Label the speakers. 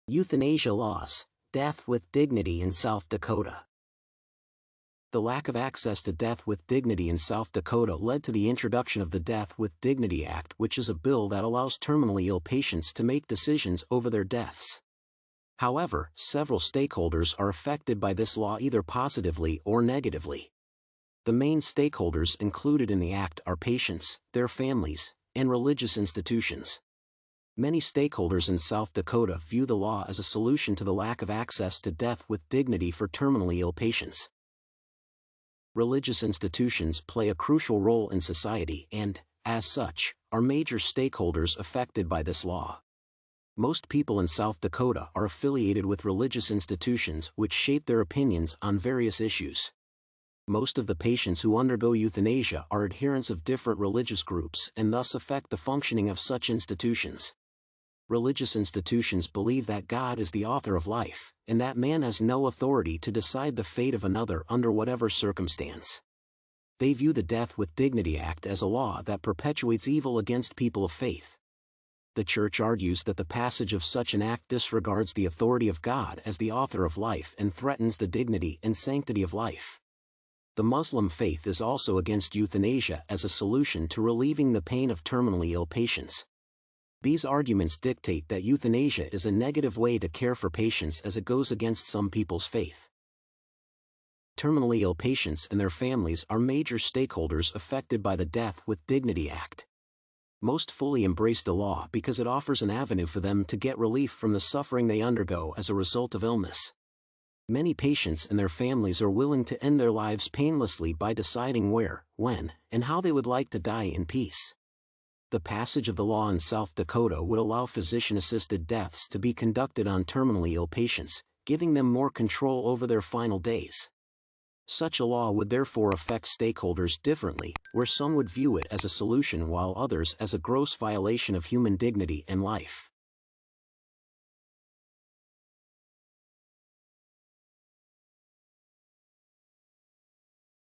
Speaker 1: Euthanasia laws, death with dignity in South Dakota. The lack of access to death with dignity in South Dakota led to the introduction of the Death with Dignity Act, which is a bill that allows terminally ill patients to make decisions over their deaths. However, several stakeholders are affected by this law either positively or negatively. The main stakeholders included in the act are patients, their families, and religious institutions. Many stakeholders in South Dakota view the law as a solution to the lack of access to death with dignity for terminally ill patients. Religious institutions play a crucial role in society and, as such, are major stakeholders affected by this law. Most people in South Dakota are affiliated with religious institutions which shape their opinions on various issues. Most of the patients who undergo euthanasia are adherents of different religious groups and thus affect the functioning of such institutions. Religious institutions believe that God is the author of life, and that man has no authority to decide the fate of another under whatever circumstance. They view the Death with Dignity Act as a law that perpetuates evil against people of faith. The Church argues that the passage of such an act disregards the authority of God as the author of life and threatens the dignity and sanctity of life. The Muslim faith is also against euthanasia as a solution to relieving the pain of terminally ill patients. These arguments dictate that euthanasia is a negative way to care for patients as it goes against some people's faith. Terminally ill patients and their families are major stakeholders affected by the Death with Dignity Act. Most fully embrace the law because it offers an avenue for them to get relief from the suffering they undergo as a result of illness. Many patients and their families are willing to end their lives painlessly by deciding where, when, and how they would like to die in peace. The passage of the law in South Dakota would allow physician-assisted deaths to be conducted on terminally ill patients, giving them more control over their final days. Such a law would therefore affect stakeholders differently, where some would view it as a solution while others as a gross violation of human dignity and life.